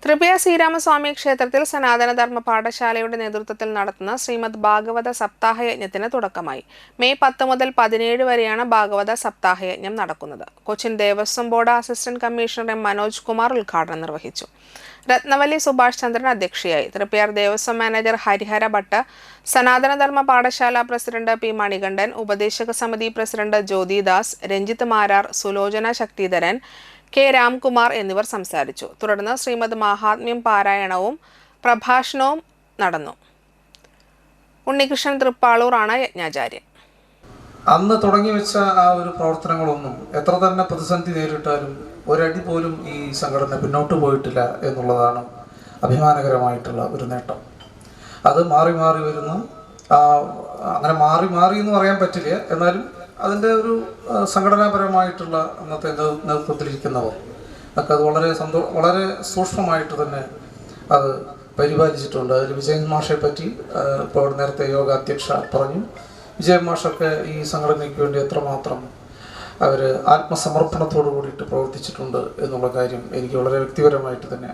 തൃപ്യ ശ്രീരാമസ്വാമി ക്ഷേത്രത്തിൽ സനാതനധർമ്മ പാഠശാലയുടെ നേതൃത്വത്തിൽ നടത്തുന്ന ശ്രീമദ് ഭാഗവത സപ്താഹയജ്ഞത്തിന് തുടക്കമായി. മെയ് 10 മുതൽ 17 വരെയാണ് ഭാഗവത സപ്താഹയജ്ഞം നടക്കുന്നത്. Cochin Devaswom board assistant commissioner M Manoj Kumar ഉദ്ഘാടനം നിർവഹിച്ചു. രത്നവല്ലി സുഭാഷ് ചന്ദ്രൻ അധ്യക്ഷയായി. Triprayar Devaswom manager Harihara Bhatt, Sanatanadharma Pathashala president P Manikandan, ഉപദേശക സമിതി പ്രസിഡന്റ് ജ്യോതിദാസ്, രഞ്ജിത്ത് മാരാർ, സുലോചന ശക്തിധരൻ, കെ രാംകുമാർ എന്നിവർ സംസാരിച്ചു. തുടർന്ന് ശ്രീമദ് മഹാത്മ്യം പാരായണവും പ്രഭാഷണവും നടന്നു. ഉണ്ണികൃഷ്ണൻ തൃപ്പാളൂറാണ് യജ്ഞാചാര്യൻ. അന്ന് തുടങ്ങി വെച്ച ആ ഒരു പ്രവർത്തനങ്ങളൊന്നും എത്ര തന്നെ പ്രതിസന്ധി നേരിട്ടാലും ഒരടി പോലും ഈ സംഘടന പിന്നോട്ട് പോയിട്ടില്ല എന്നുള്ളതാണ് അഭിമാനകരമായിട്ടുള്ള ഒരു നേട്ടം. അത് മാറി മാറി വരുന്ന അങ്ങനെ മാറി എന്ന് പറയാൻ പറ്റില്ല, എന്നാലും അതിൻ്റെ ഒരു സംഘടനാപരമായിട്ടുള്ള അന്നത്തെ നേതൃത്വത്തിലിരിക്കുന്നവർ ഒക്കെ അത് വളരെ സൂക്ഷ്മമായിട്ട് തന്നെ അത് പരിപാലിച്ചിട്ടുണ്ട്. അതിൽ വിജയൻ മാഷെ പറ്റി ഇപ്പോൾ നേരത്തെ യോഗ അധ്യക്ഷ പറഞ്ഞു. വിജയൻ മാഷൊക്കെ ഈ സംഘടനയ്ക്ക് വേണ്ടി എത്രമാത്രം അവർ ആത്മസമർപ്പണത്തോടു കൂടിയിട്ട് പ്രവർത്തിച്ചിട്ടുണ്ട് എന്നുള്ള കാര്യം എനിക്ക് വളരെ വ്യക്തിപരമായിട്ട് തന്നെ